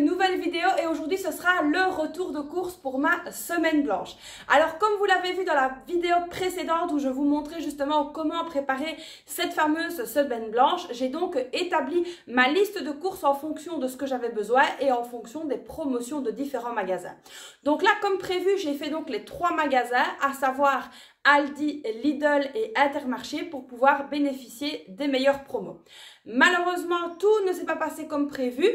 une nouvelle vidéo et aujourd'hui ce sera le retour de course pour ma semaine blanche. Alors comme vous l'avez vu dans la vidéo précédente où je vous montrais justement comment préparer cette fameuse semaine blanche, j'ai donc établi ma liste de courses en fonction de ce que j'avais besoin et en fonction des promotions de différents magasins. Donc là comme prévu j'ai fait donc les 3 magasins, à savoir Aldi, Lidl et Intermarché pour pouvoir bénéficier des meilleures promos. Malheureusement, tout ne s'est pas passé comme prévu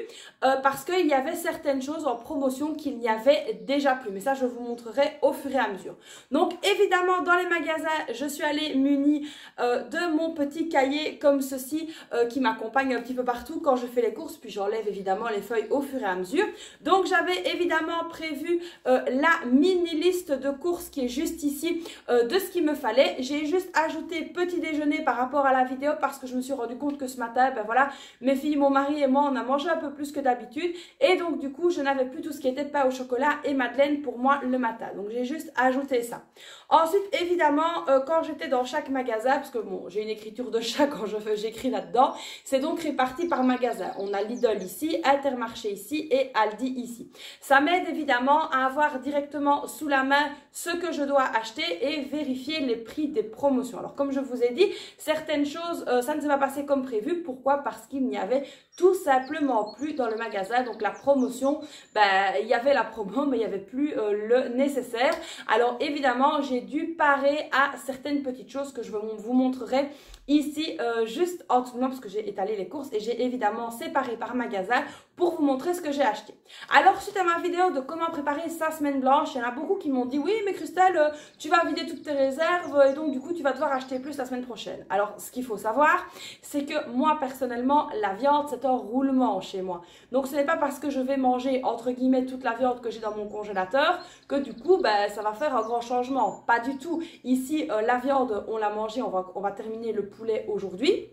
parce qu'il y avait certaines choses en promotion qu'il n'y avait déjà plus. Mais ça, je vous montrerai au fur et à mesure. Donc, évidemment, dans les magasins, je suis allée munie de mon petit cahier comme ceci qui m'accompagne un petit peu partout quand je fais les courses. Puis, j'enlève évidemment les feuilles au fur et à mesure. Donc, j'avais évidemment prévu la mini-liste de courses qui est juste ici de ce qu'il me fallait. J'ai juste ajouté petit déjeuner par rapport à la vidéo parce que je me suis rendu compte que ce matin, ben voilà, mes filles, mon mari et moi, on a mangé un peu plus que d'habitude et donc du coup, je n'avais plus tout ce qui était pain au chocolat et madeleine pour moi le matin. Donc, j'ai juste ajouté ça. Ensuite, évidemment, quand j'étais dans chaque magasin, parce que bon, j'ai une écriture de chat quand j'écris là-dedans, c'est donc réparti par magasin. On a Lidl ici, Intermarché ici et Aldi ici. Ça m'aide évidemment à avoir directement sous la main ce que je dois acheter et vérifier les prix des promotions. Alors, comme je vous ai dit, certaines choses, ça ne s'est pas passé comme prévu. Pourquoi? Parce qu'il n'y avait tout simplement plus dans le magasin. Donc, la promotion, ben, il y avait la promo, mais il n'y avait plus le nécessaire. Alors, évidemment, j'ai dû parer à certaines petites choses que je vous montrerai ici, juste en dessous de moi, parce que j'ai étalé les courses et j'ai évidemment séparé par magasin pour vous montrer ce que j'ai acheté. Alors, suite à ma vidéo de comment préparer sa semaine blanche, il y en a beaucoup qui m'ont dit, oui, mais Christelle, tu vas vider toutes tes réserves et donc, du coup, tu vas devoir acheter plus la semaine prochaine. Alors, ce qu'il faut savoir, c'est que moi, personnellement, la viande, c'est un roulement chez moi. Donc, ce n'est pas parce que je vais manger, entre guillemets, toute la viande que j'ai dans mon congélateur que, du coup, ben, ça va faire un grand changement. Pas du tout. Ici, la viande, on l'a mangée, on va terminer le poulet aujourd'hui.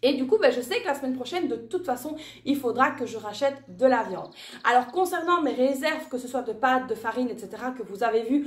Et du coup, ben, je sais que la semaine prochaine, de toute façon, il faudra que je rachète de la viande. Alors, concernant mes réserves, que ce soit de pâtes, de farine, etc., que vous avez vu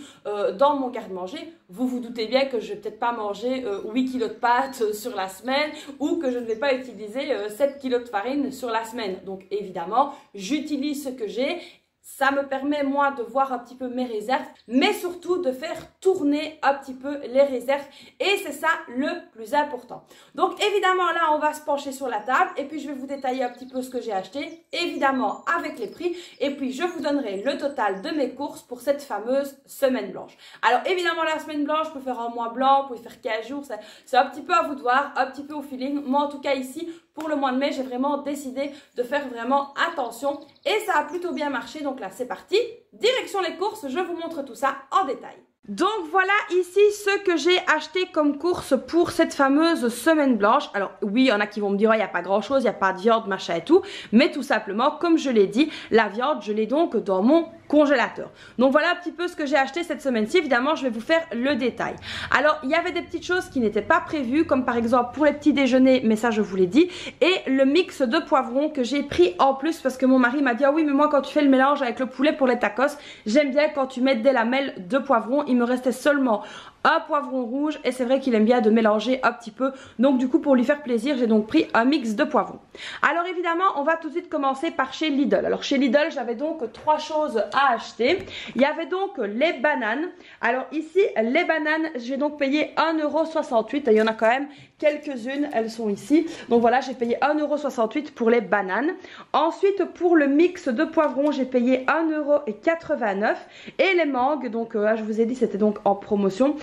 dans mon garde-manger, vous vous doutez bien que je ne vais peut-être pas manger 8 kilos de pâtes sur la semaine ou que je ne vais pas utiliser 7 kilos de farine sur la semaine. Donc, évidemment, j'utilise ce que j'ai. Ça me permet, moi, de voir un petit peu mes réserves, mais surtout de faire tourner un petit peu les réserves. Et c'est ça le plus important. Donc, évidemment, là, on va se pencher sur la table. Et puis, je vais vous détailler un petit peu ce que j'ai acheté, évidemment, avec les prix. Et puis, je vous donnerai le total de mes courses pour cette fameuse semaine blanche. Alors, évidemment, la semaine blanche, je peux faire un mois blanc, vous pouvez faire 15 jours. C'est un petit peu à vous de voir, un petit peu au feeling. Moi, en tout cas, ici, pour le mois de mai, j'ai vraiment décidé de faire vraiment attention. Et ça a plutôt bien marché. Donc là, c'est parti. Direction les courses, je vous montre tout ça en détail. Donc voilà ici ce que j'ai acheté comme course pour cette fameuse semaine blanche. Alors oui, il y en a qui vont me dire, oh, il n'y a pas grand chose, il n'y a pas de viande, machin et tout. Mais tout simplement, comme je l'ai dit, la viande, je l'ai donc dans mon congélateur. Donc voilà un petit peu ce que j'ai acheté cette semaine-ci. Évidemment, je vais vous faire le détail. Alors, il y avait des petites choses qui n'étaient pas prévues, comme par exemple pour les petits déjeuners, mais ça je vous l'ai dit, et le mix de poivrons que j'ai pris en plus parce que mon mari m'a dit, ah oui, mais moi quand tu fais le mélange avec le poulet pour les tacos, j'aime bien quand tu mets des lamelles de poivrons. Il me restait seulement un poivron rouge et c'est vrai qu'il aime bien de mélanger un petit peu. Donc du coup, pour lui faire plaisir, j'ai donc pris un mix de poivrons. Alors évidemment, on va tout de suite commencer par chez Lidl. Alors chez Lidl, j'avais donc 3 choses à acheter. Il y avait donc les bananes. Alors ici, les bananes, j'ai donc payé 1,68 €. Il y en a quand même quelques-unes, elles sont ici. Donc voilà, j'ai payé 1,68 € pour les bananes. Ensuite, pour le mix de poivrons, j'ai payé 1,89 €. Et les mangues, donc je vous ai dit, c'était donc en promotion.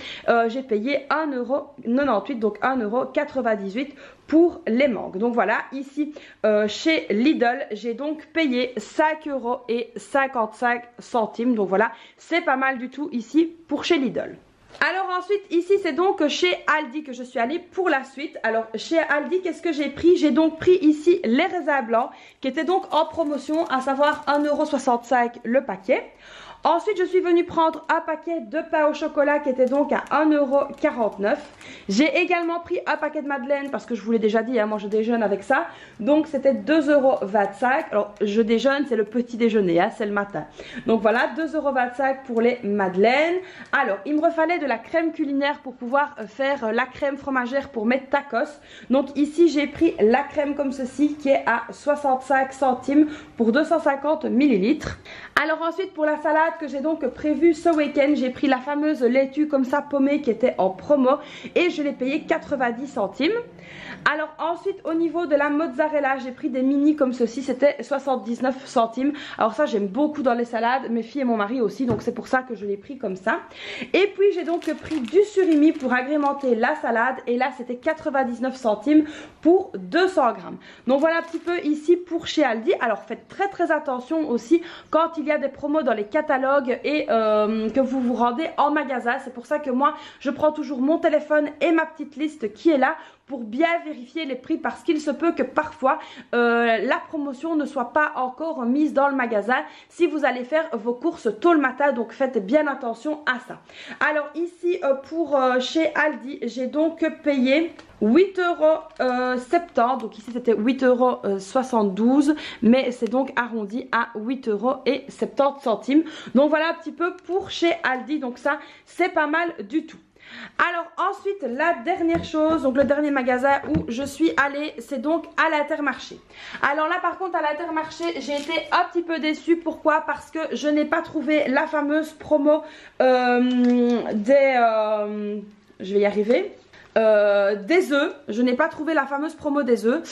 J'ai payé 1,98 €, donc 1,98 € pour les mangues. Donc voilà, ici chez Lidl, j'ai donc payé 5,55 €. Donc voilà, c'est pas mal du tout ici pour chez Lidl. Alors ensuite, ici c'est donc chez Aldi que je suis allée pour la suite. Alors chez Aldi, qu'est-ce que j'ai pris? J'ai donc pris ici les raisins blancs qui étaient donc en promotion, à savoir 1,65 € le paquet. Ensuite, je suis venue prendre un paquet de pain au chocolat qui était donc à 1,49 €. J'ai également pris un paquet de madeleine parce que je vous l'ai déjà dit, hein, moi je déjeune avec ça. Donc c'était 2,25 €. Alors je déjeune, c'est le petit déjeuner, hein, c'est le matin. Donc voilà, 2,25 € pour les madeleines. Alors, il me refallait de la crème culinaire pour pouvoir faire la crème fromagère pour mes tacos. Donc ici, j'ai pris la crème comme ceci qui est à 65 centimes pour 250 ml. Alors ensuite, pour la salade que j'ai donc prévue ce week-end, j'ai pris la fameuse laitue comme ça paumée qui était en promo et je l'ai payé 90 centimes. Alors ensuite, au niveau de la mozzarella, j'ai pris des mini comme ceci, c'était 79 centimes. Alors ça, j'aime beaucoup dans les salades, mes filles et mon mari aussi, donc c'est pour ça que je l'ai pris comme ça. Et puis j'ai donc pris du surimi pour agrémenter la salade et là c'était 99 centimes pour 200 grammes. Donc voilà un petit peu ici pour chez Aldi. Alors faites très attention aussi quand il y a des promos dans les catalogues et que vous vous rendez en magasin. C'est pour ça que moi je prends toujours mon téléphone et ma petite liste qui est là pour bien vérifier les prix parce qu'il se peut que parfois la promotion ne soit pas encore mise dans le magasin si vous allez faire vos courses tôt le matin, donc faites bien attention à ça. Alors ici pour chez Aldi, j'ai donc payé 8,70 €, donc ici c'était 8,72 €, mais c'est donc arrondi à 8,70 €. Donc voilà un petit peu pour chez Aldi, donc ça c'est pas mal du tout. Alors ensuite, la dernière chose, donc le dernier magasin où je suis allée, c'est donc à l'Intermarché. Alors là par contre à l'Intermarché, j'ai été un petit peu déçue. Pourquoi? Parce que je n'ai pas trouvé la fameuse promo je vais y arriver. Des œufs, je n'ai pas trouvé la fameuse promo des œufs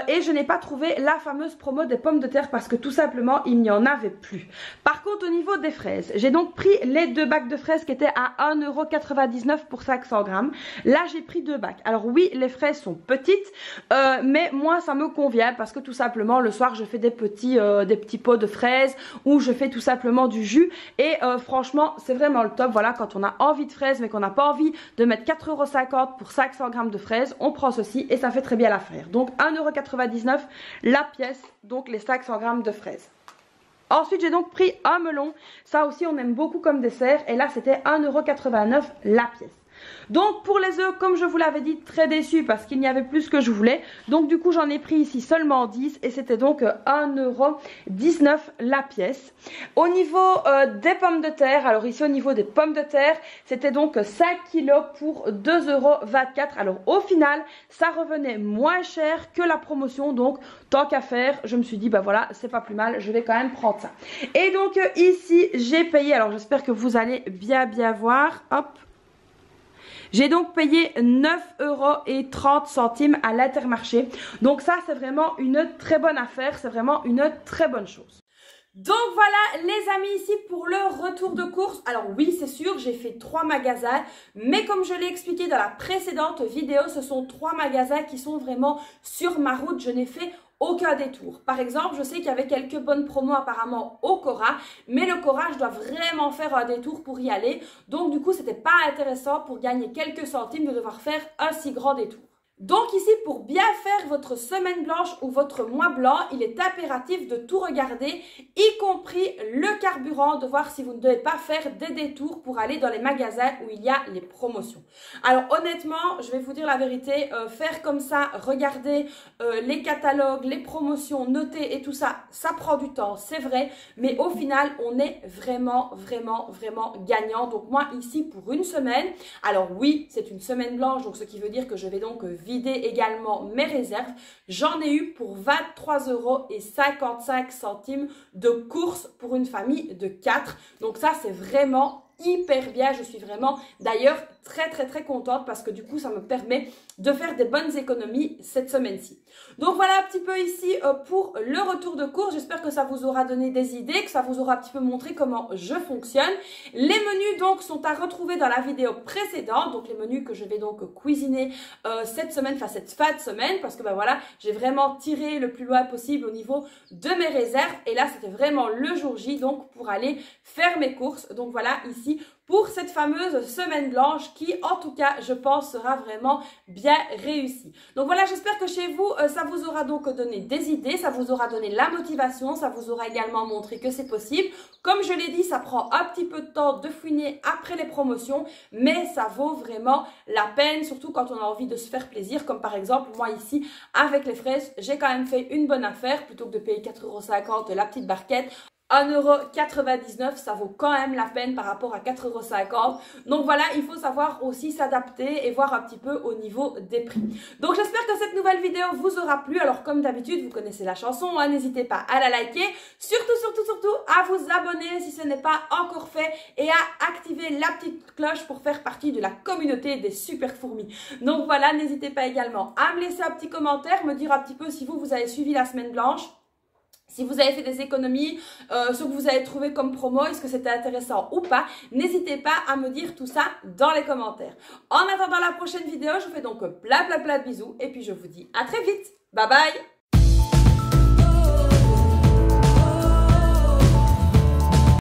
et je n'ai pas trouvé la fameuse promo des pommes de terre parce que tout simplement il n'y en avait plus. Par contre au niveau des fraises, j'ai donc pris les 2 bacs de fraises qui étaient à 1,99 € pour 500 grammes. Là j'ai pris 2 bacs. Alors oui, les fraises sont petites mais moi ça me convient parce que tout simplement le soir je fais des petits pots de fraises ou je fais tout simplement du jus et franchement c'est vraiment le top. Voilà, quand on a envie de fraises mais qu'on n'a pas envie de mettre 4,50 € pour 500 grammes de fraises, on prend ceci et ça fait très bien l'affaire. Donc 1,99 € la pièce, donc les 500 grammes de fraises. Ensuite j'ai donc pris un melon, ça aussi on aime beaucoup comme dessert et là c'était 1,89 € la pièce. Donc pour les œufs, comme je vous l'avais dit, très déçue parce qu'il n'y avait plus ce que je voulais. Donc du coup j'en ai pris ici seulement 10 et c'était donc 1,19 € la pièce. Au niveau des pommes de terre, alors ici au niveau des pommes de terre, c'était donc 5 kg pour 2,24 €. Alors au final, ça revenait moins cher que la promotion. Donc tant qu'à faire, je me suis dit bah voilà, c'est pas plus mal, je vais quand même prendre ça. Et donc ici j'ai payé, alors j'espère que vous allez bien voir, hop. J'ai donc payé 9,30 € à l'Intermarché. Donc ça c'est vraiment une très bonne affaire, c'est vraiment une très bonne chose. Donc voilà les amis ici pour le retour de course. Alors oui c'est sûr j'ai fait 3 magasins mais comme je l'ai expliqué dans la précédente vidéo, ce sont 3 magasins qui sont vraiment sur ma route. Je n'ai fait aucun détour. Par exemple, je sais qu'il y avait quelques bonnes promos apparemment au Cora, mais le Cora, je dois vraiment faire un détour pour y aller. Donc du coup, c'était pas intéressant pour gagner quelques centimes de devoir faire un si grand détour. Donc ici, pour bien faire votre semaine blanche ou votre mois blanc, il est impératif de tout regarder, y compris le carburant, de voir si vous ne devez pas faire des détours pour aller dans les magasins où il y a les promotions. Alors honnêtement, je vais vous dire la vérité, faire comme ça, regarder les catalogues, les promotions, noter et tout ça, ça prend du temps, c'est vrai, mais au final, on est vraiment gagnant. Donc moi ici, pour une semaine, alors oui, c'est une semaine blanche, donc ce qui veut dire que je vais donc vider également mes réserves. J'en ai eu pour 23,55 € de courses pour une famille de 4. Donc ça, c'est vraiment hyper bien. Je suis vraiment d'ailleurs très contente parce que du coup, ça me permet de faire des bonnes économies cette semaine-ci. Donc voilà un petit peu ici pour le retour de course. J'espère que ça vous aura donné des idées, que ça vous aura un petit peu montré comment je fonctionne. Les menus donc sont à retrouver dans la vidéo précédente. Donc les menus que je vais donc cuisiner cette semaine, enfin cette fin de semaine, parce que ben voilà, j'ai vraiment tiré le plus loin possible au niveau de mes réserves. Et là, c'était vraiment le jour J donc pour aller faire mes courses. Donc voilà ici pour cette fameuse semaine blanche qui, en tout cas, je pense, sera vraiment bien réussie. Donc voilà, j'espère que chez vous, ça vous aura donc donné des idées, ça vous aura donné la motivation, ça vous aura également montré que c'est possible. Comme je l'ai dit, ça prend un petit peu de temps de fouiner après les promotions, mais ça vaut vraiment la peine, surtout quand on a envie de se faire plaisir, comme par exemple, moi ici, avec les fraises, j'ai quand même fait une bonne affaire, plutôt que de payer 4,50 € la petite barquette. 1,99 €, ça vaut quand même la peine par rapport à 4,50 €. Donc voilà, il faut savoir aussi s'adapter et voir un petit peu au niveau des prix. Donc j'espère que cette nouvelle vidéo vous aura plu. Alors comme d'habitude, vous connaissez la chanson, hein, n'hésitez pas à la liker. Surtout à vous abonner si ce n'est pas encore fait et à activer la petite cloche pour faire partie de la communauté des super fourmis. Donc voilà, n'hésitez pas également à me laisser un petit commentaire, me dire un petit peu si vous avez suivi la semaine blanche. Si vous avez fait des économies, ce que vous avez trouvé comme promo, est-ce que c'était intéressant ou pas? N'hésitez pas à me dire tout ça dans les commentaires. En attendant la prochaine vidéo, je vous fais donc plein de bisous et puis je vous dis à très vite. Bye bye!